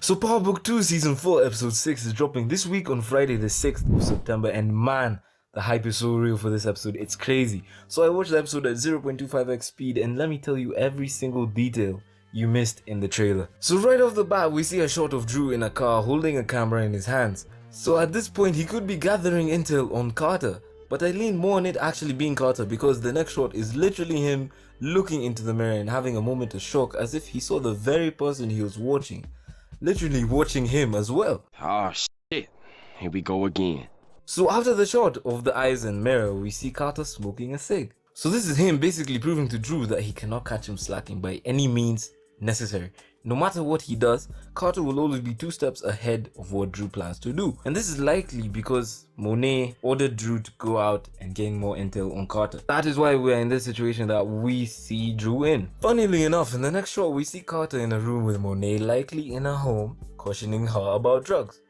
So Power Book 2 Season 4 Episode 6 is dropping this week on Friday the 6th of September, and man, the hype is so real for this episode, it's crazy. So I watched the episode at 0.25x speed, and let me tell you every single detail you missed in the trailer. So right off the bat, we see a shot of Drew in a car holding a camera in his hands. So at this point, he could be gathering intel on Carter, but I lean more on it actually being Carter because the next shot is literally him looking into the mirror and having a moment of shock as if he saw the very person he was watching. Literally watching him as well. Oh shit, here we go again. So after the shot of the eyes and mirror, we see Carter smoking a cig. So this is him basically proving to Drew that he cannot catch him slacking by any means necessary. No matter what he does, Carter will always be 2 steps ahead of what Drew plans to do. And this is likely because Monet ordered Drew to go out and gain more intel on Carter. That is why we're in this situation that we see Drew in. Funnily enough, in the next shot, we see Carter in a room with Monet, likely in a home, cautioning her about drugs.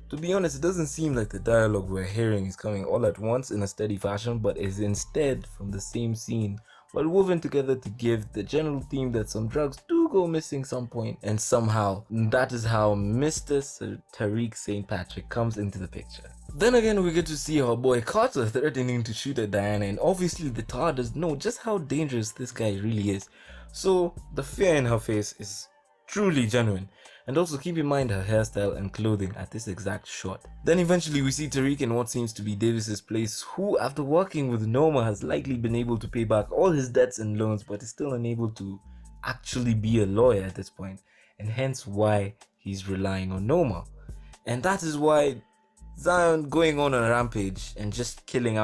To be honest, it doesn't seem like the dialogue we're hearing is coming all at once in a steady fashion, but is instead from the same scene, but woven together to give the general theme that some drugs do go missing some point, and somehow that is how Mr. Sir Tariq St. Patrick comes into the picture. Then again, we get to see our boy Carter threatening to shoot at Diana, and obviously the tar does know just how dangerous this guy really is. So the fear in her face is truly genuine. And also keep in mind her hairstyle and clothing at this exact shot. Then eventually we see Tariq in what seems to be Davis's place, who after working with Noma has likely been able to pay back all his debts and loans, but is still unable to actually be a lawyer at this point, and hence why he's relying on Noma. And that is why Zion going on a rampage and just killing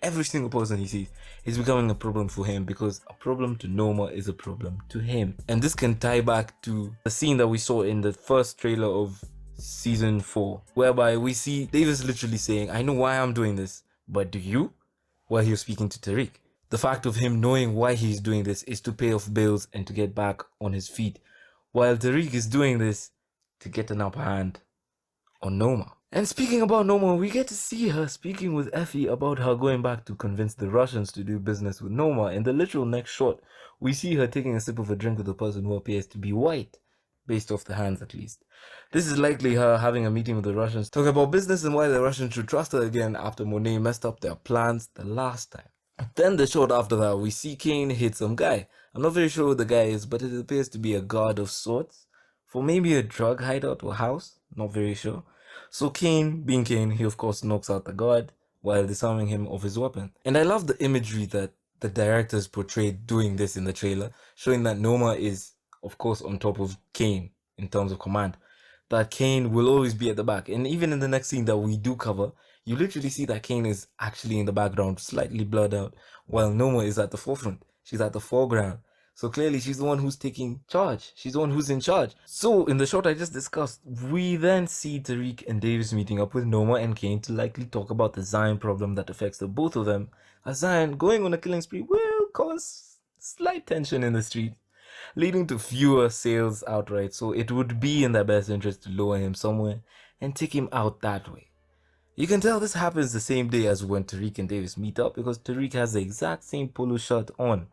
every single person he sees is becoming a problem for him, because a problem to Noma is a problem to him. And this can tie back to the scene that we saw in the first trailer of season 4, whereby we see Davis literally saying, "I know why I'm doing this, but do you?" while he was speaking to Tariq. The fact of him knowing why he's doing this is to pay off bills and to get back on his feet, while Tariq is doing this to get an upper hand on Noma. And speaking about Noma, we get to see her speaking with Effie about her going back to convince the Russians to do business with Noma. In the literal next shot, we see her taking a sip of a drink with a person who appears to be white, based off the hands at least. This is likely her having a meeting with the Russians, talking about business and why the Russians should trust her again after Monet messed up their plans the last time. Then the shot after that, we see Kane hit some guy. I'm not very sure who the guy is, but it appears to be a guard of sorts, for maybe a drug hideout or house, not very sure. So Kane, being Kane, he of course knocks out the guard while disarming him of his weapon. And I love the imagery that the directors portrayed doing this in the trailer, showing that Noma is of course on top of Kane in terms of command, that Kane will always be at the back. And even in the next scene that we do cover, you literally see that Kane is actually in the background, slightly blurred out, while Noma is at the forefront. She's at the foreground. So clearly she's the one who's taking charge. She's the one who's in charge. So in the shot I just discussed, we then see Tariq and Davis meeting up with Noma and Kane to likely talk about the Zion problem that affects the both of them, as Zion going on a killing spree will cause slight tension in the street, leading to fewer sales outright. So it would be in their best interest to lower him somewhere and take him out that way. You can tell this happens the same day as when Tariq and Davis meet up, because Tariq has the exact same polo shirt on.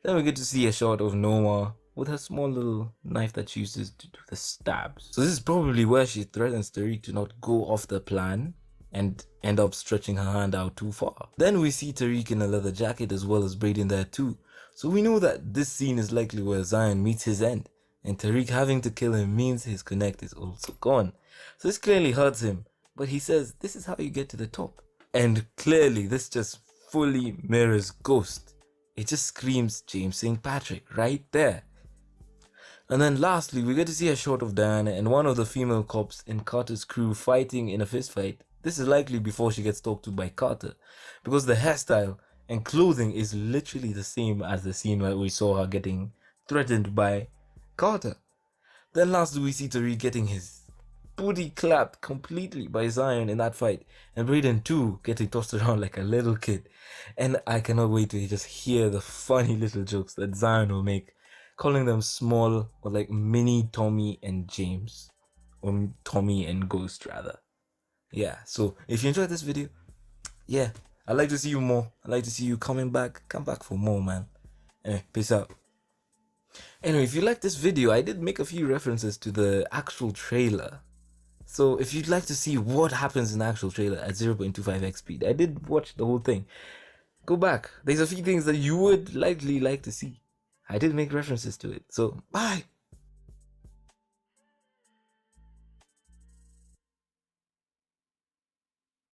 Then we get to see a shot of Noma with her small little knife that she uses to do the stabs. So this is probably where she threatens Tariq to not go off the plan and end up stretching her hand out too far. Then we see Tariq in a leather jacket as well as Brayden there too. So we know that this scene is likely where Zion meets his end, and Tariq having to kill him means his connect is also gone. So this clearly hurts him, but he says this is how you get to the top. And clearly this just fully mirrors Ghost. It just screams James St. Patrick right there. And then lastly, we get to see a shot of Diana and one of the female cops in Carter's crew fighting in a fist fight. This is likely before she gets talked to by Carter, because the hairstyle and clothing is literally the same as the scene where we saw her getting threatened by Carter. Then lastly, we see Tariq getting his booty clapped completely by Zion in that fight, and Brayden too getting tossed around like a little kid. And I cannot wait to just hear the funny little jokes that Zion will make, calling them small or like mini Tommy and James, or Tommy and Ghost rather. Yeah, so if you enjoyed this video, yeah, I'd like to see you more. I'd like to see you coming back. Come back for more, man. Anyway, peace out. Anyway, if you like this video, I did make a few references to the actual trailer. So if you'd like to see what happens in the actual trailer at 0.25x speed, I did watch the whole thing. Go back. There's a few things that you would likely like to see. I did make references to it. So, bye.